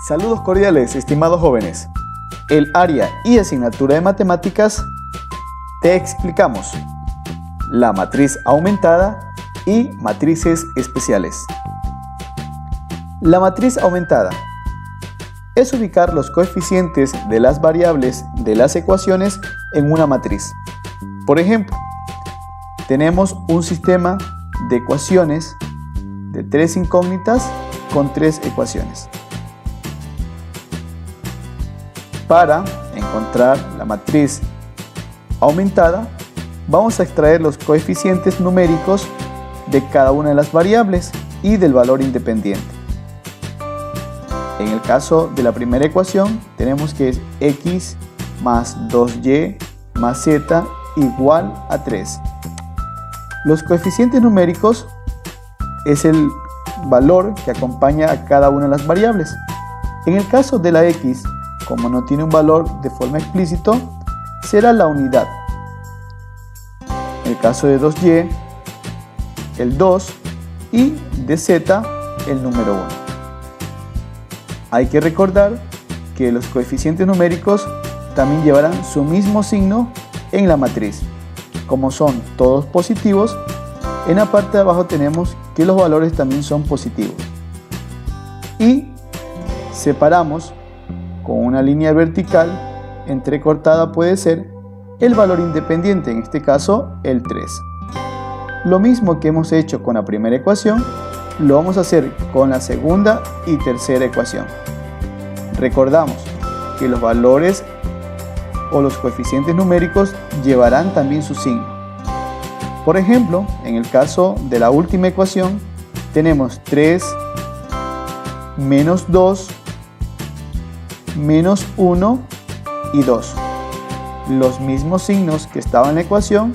Saludos cordiales, estimados jóvenes. El área y asignatura de matemáticas te explicamos la matriz aumentada y matrices especiales. La matriz aumentada es ubicar los coeficientes de las variables de las ecuaciones en una matriz. Por ejemplo, tenemos un sistema de ecuaciones de 3 incógnitas con 3 ecuaciones. Para encontrar la matriz aumentada, vamos a extraer los coeficientes numéricos de cada una de las variables y del valor independiente. En el caso de la primera ecuación, tenemos que es x más 2y más z igual a 3. Los coeficientes numéricos es el valor que acompaña a cada una de las variables. En el caso de la x, como no tiene un valor de forma explícita, será la unidad. En el caso de 2y, el 2 y de z, el número 1. Hay que recordar que los coeficientes numéricos también llevarán su mismo signo en la matriz. Como son todos positivos, en la parte de abajo tenemos que los valores también son positivos. Y separamos con una línea vertical entrecortada puede ser el valor independiente, en este caso el 3. Lo mismo que hemos hecho con la primera ecuación, lo vamos a hacer con la segunda y tercera ecuación. Recordamos que los valores o los coeficientes numéricos llevarán también su signo. Por ejemplo, en el caso de la última ecuación, tenemos 3 menos 2 menos 1 y 2. Los mismos signos que estaban en la ecuación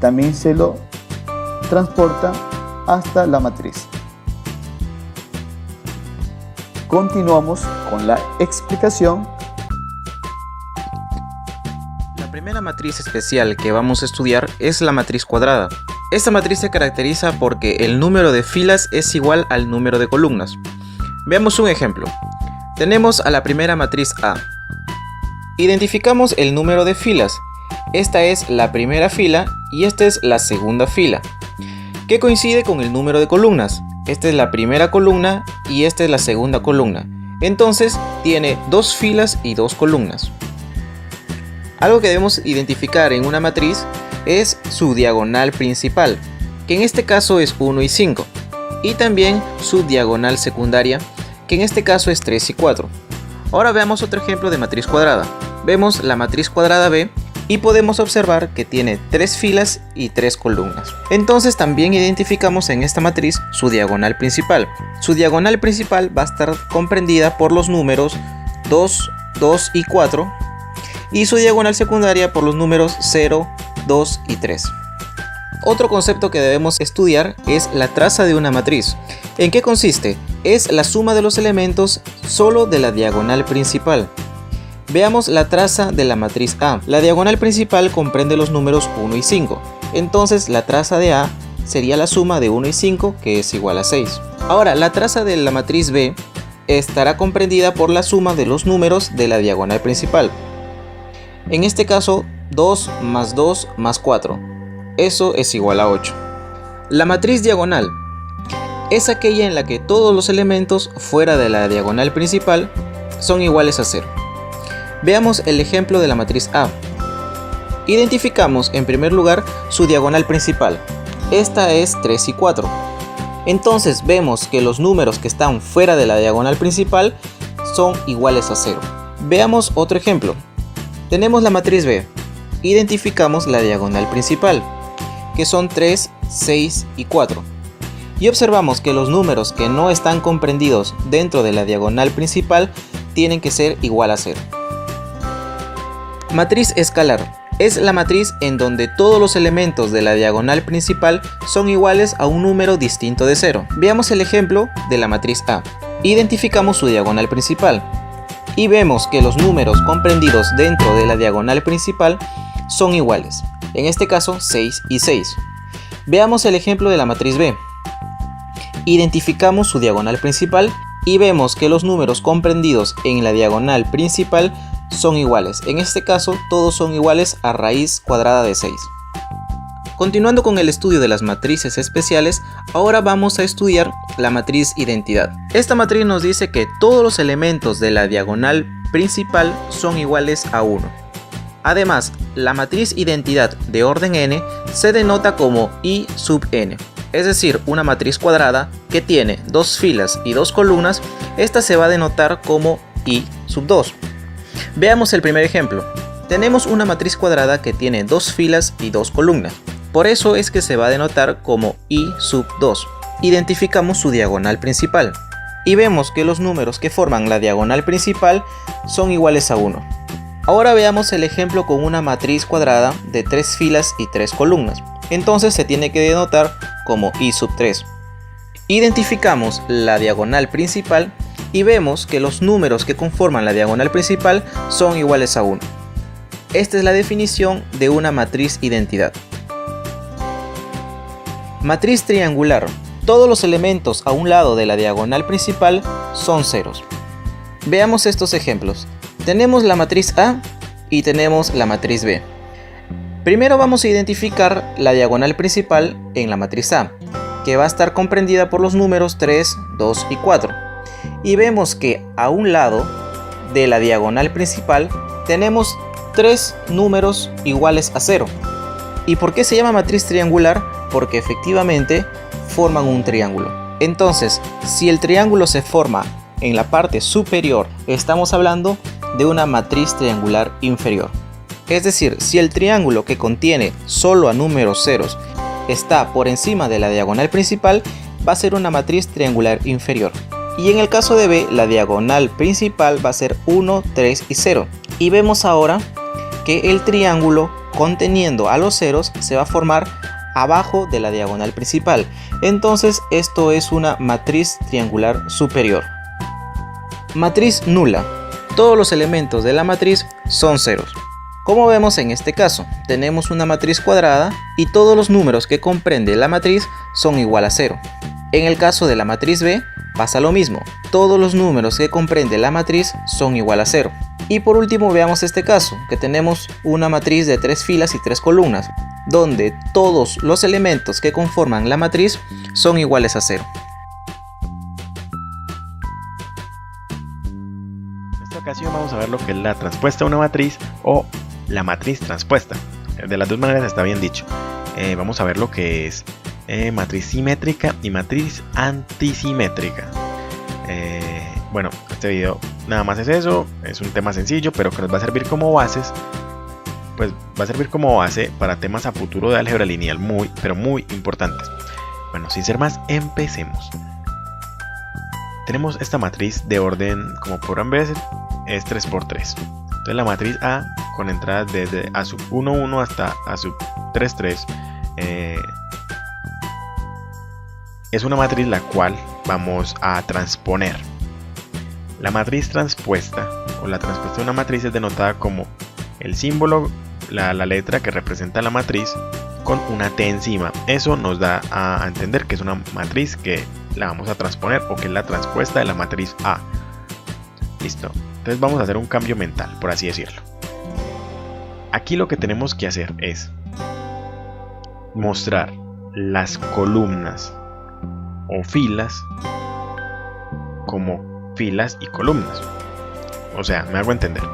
también se lo transporta hasta la matriz. Continuamos con la explicación. La primera matriz especial que vamos a estudiar es la matriz cuadrada. Esta matriz se caracteriza porque el número de filas es igual al número de columnas. Veamos un ejemplo. Tenemos a la primera matriz A. Identificamos el número de filas. Esta es la primera fila y esta es la segunda fila, que coincide con el número de columnas. Esta es la primera columna y esta es la segunda columna. Entonces tiene 2 filas y 2 columnas. Algo que debemos identificar en una matriz es su diagonal principal, que en este caso es 1 y 5, y también su diagonal secundaria, que en este caso es 3 y 4. Ahora veamos otro ejemplo de matriz cuadrada. Vemos la matriz cuadrada B y podemos observar que tiene 3 filas y 3 columnas. Entonces también identificamos en esta matriz su diagonal principal. Su diagonal principal va a estar comprendida por los números 2, 2 y 4 y su diagonal secundaria por los números 0, 2 y 3. Otro concepto que debemos estudiar es la traza de una matriz. ¿En qué consiste? Es la suma de los elementos solo de la diagonal principal. Veamos la traza de la matriz A. La diagonal principal comprende los números 1 y 5. Entonces la traza de A sería la suma de 1 y 5, que es igual a 6. Ahora, la traza de la matriz B estará comprendida por la suma de los números de la diagonal principal. En este caso, 2 más 2 más 4. Eso es igual a 8. La matriz diagonal es aquella en la que todos los elementos fuera de la diagonal principal son iguales a 0. Veamos el ejemplo de la matriz A. Identificamos en primer lugar su diagonal principal. Esta es 3 y 4. Entonces vemos que los números que están fuera de la diagonal principal son iguales a 0. Veamos otro ejemplo. Tenemos la matriz B. Identificamos la diagonal principal, que son 3, 6 y 4. Y observamos que los números que no están comprendidos dentro de la diagonal principal tienen que ser igual a 0. Matriz escalar. Es la matriz en donde todos los elementos de la diagonal principal son iguales a un número distinto de 0. Veamos el ejemplo de la matriz A. Identificamos su diagonal principal y vemos que los números comprendidos dentro de la diagonal principal son iguales. En este caso 6 y 6. Veamos el ejemplo de la matriz B. Identificamos su diagonal principal y vemos que los números comprendidos en la diagonal principal son iguales. En este caso, todos son iguales a raíz cuadrada de 6. Continuando con el estudio de las matrices especiales, ahora vamos a estudiar la matriz identidad. Esta matriz nos dice que todos los elementos de la diagonal principal son iguales a 1. Además, la matriz identidad de orden n se denota como I sub n, es decir, una matriz cuadrada que tiene 2 filas y 2 columnas. Esta se va a denotar como I sub 2. Veamos el primer ejemplo. Tenemos una matriz cuadrada que tiene 2 filas y 2 columnas. Por eso es que se va a denotar como I sub 2. Identificamos su diagonal principal y vemos que los números que forman la diagonal principal son iguales a 1. Ahora veamos el ejemplo con una matriz cuadrada de 3 filas y 3 columnas. Entonces se tiene que denotar como I sub 3. Identificamos la diagonal principal y vemos que los números que conforman la diagonal principal son iguales a 1. Esta es la definición de una matriz identidad. Matriz triangular. Todos los elementos a un lado de la diagonal principal son ceros. Veamos estos ejemplos. Tenemos la matriz A y tenemos la matriz B. Primero vamos a identificar la diagonal principal en la matriz A, que va a estar comprendida por los números 3, 2 y 4. Y vemos que a un lado de la diagonal principal tenemos 3 números iguales a 0. ¿Y por qué se llama matriz triangular? Porque efectivamente forman un triángulo. Entonces, si el triángulo se forma en la parte superior, estamos hablando de una matriz triangular inferior. Es decir, si el triángulo que contiene solo a números ceros está por encima de la diagonal principal, va a ser una matriz triangular inferior. Y en el caso de B, la diagonal principal va a ser 1, 3 y 0. Y vemos ahora que el triángulo conteniendo a los ceros se va a formar abajo de la diagonal principal. Entonces esto es una matriz triangular superior. Matriz nula. Todos los elementos de la matriz son ceros. Como vemos en este caso, tenemos una matriz cuadrada y todos los números que comprende la matriz son igual a 0. En el caso de la matriz B pasa lo mismo, todos los números que comprende la matriz son igual a 0. Y por último veamos este caso, que tenemos una matriz de 3 filas y 3 columnas, donde todos los elementos que conforman la matriz son iguales a 0. En esta ocasión vamos a ver lo que es la transpuesta a una matriz o la matriz transpuesta. De las dos maneras está bien dicho. Vamos a ver lo que es matriz simétrica y matriz antisimétrica. Bueno, este video nada más es eso, es un tema sencillo, pero que nos va a servir como bases. Pues va a servir como base para temas a futuro de álgebra lineal pero muy importantes. Bueno, sin ser más, empecemos. Tenemos esta matriz de orden, como podrán ver, es 3×3. Entonces la matriz A, con entradas desde A sub 1, 1 hasta A sub 3, 3, es una matriz la cual vamos a transponer. La matriz transpuesta o la transpuesta de una matriz es denotada como el símbolo, la letra que representa la matriz con una T encima. Eso nos da a entender que es una matriz que la vamos a transponer o que es la transpuesta de la matriz A. Listo. Entonces vamos a hacer un cambio mental, por así decirlo. Aquí lo que tenemos que hacer es mostrar las columnas o filas como filas y columnas. O sea, me hago entender.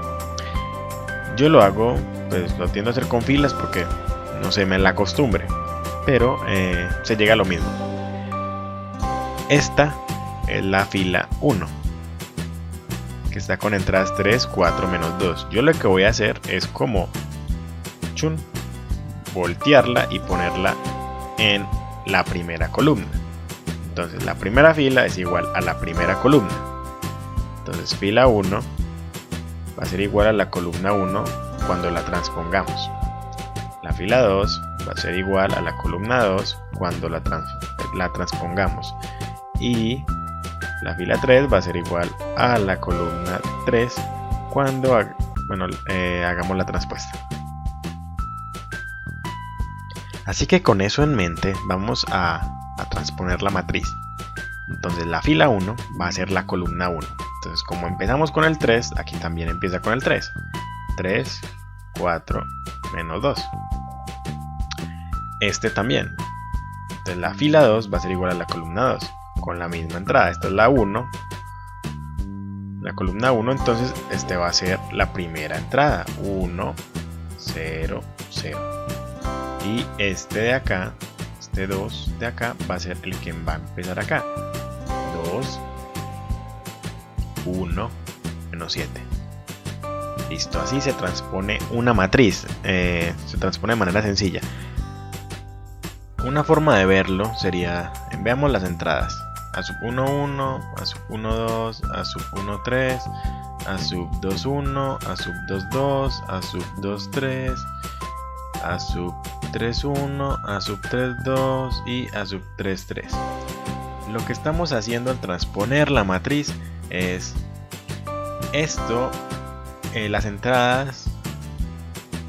Yo lo hago, pues lo tiendo a hacer con filas porque no sé, me la costumbre, pero se llega a lo mismo. Esta es la fila 1, que está con entradas 3, 4, menos 2. Yo lo que voy a hacer es como voltearla y ponerla en la primera columna. Entonces la primera fila es igual a la primera columna. Entonces fila 1 va a ser igual a la columna 1 cuando la transpongamos. La fila 2 va a ser igual a la columna 2 cuando la transpongamos. Y la fila 3 va a ser igual a la columna 3 cuando hagamos la transpuesta. Así que con eso en mente vamos a transponer la matriz. Entonces la fila 1 va a ser la columna 1. Entonces como empezamos con el 3, aquí también empieza con el 3. 3, 4, menos 2. Este también. Entonces la fila 2 va a ser igual a la columna 2, con la misma entrada. Esta es la 1. La columna 1, entonces este va a ser la primera entrada. 1, 0, 0. Y este de acá, este 2 de acá, va a ser el que va a empezar acá. 2, 1, menos 7. Listo, así se transpone una matriz. Se transpone de manera sencilla. Una forma de verlo sería, veamos las entradas. A sub 1, 1, a sub 1, 2, a sub 1, 3, a sub 2, 1, a sub 2, 2, a sub 2, 3, a sub 3, 1, a sub 3, 2 y a sub 3, 3. Lo que estamos haciendo al transponer la matriz es esto, las entradas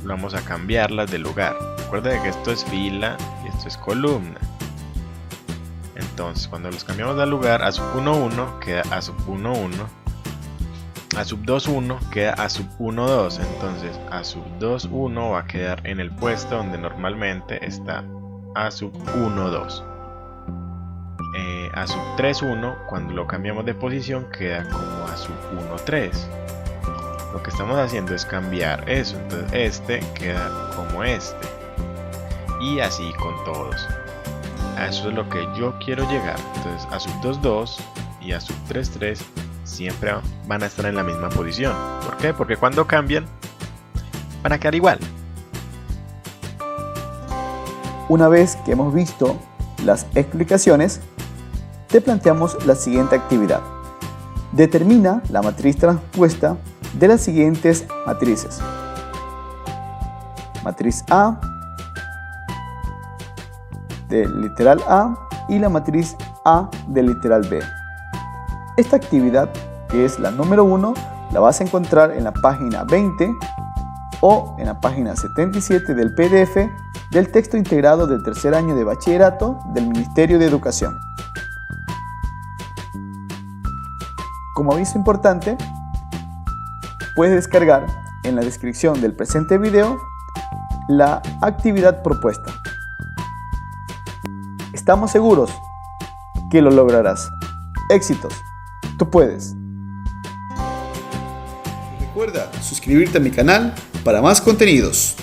vamos a cambiarlas de lugar. Recuerden que esto es fila y esto es columna. Entonces cuando los cambiamos de lugar, a sub 1, 1 queda a sub 1, 1, a sub 2, 1 queda a sub 1, 2. Entonces a sub 2, 1 va a quedar en el puesto donde normalmente está a sub 1, 2. A sub 3, 1 cuando lo cambiamos de posición queda como a sub 1, 3. Lo que estamos haciendo es cambiar eso. Entonces este queda como este. Y así con todos. A eso es lo que yo quiero llegar. Entonces a sub 2, 2 y a sub 3, 3 siempre van a estar en la misma posición. ¿Por qué? Porque cuando cambian van a quedar igual. Una vez que hemos visto las explicaciones, te planteamos la siguiente actividad. Determina la matriz transpuesta de las siguientes matrices. Matriz A del literal A y la matriz A del literal B. Esta actividad, que es la número 1, la vas a encontrar en la página 20 o en la página 77 del PDF del texto integrado del tercer año de bachillerato del Ministerio de Educación. Como aviso importante, puedes descargar en la descripción del presente video la actividad propuesta. Estamos seguros que lo lograrás. Éxitos, tú puedes. Recuerda suscribirte a mi canal para más contenidos.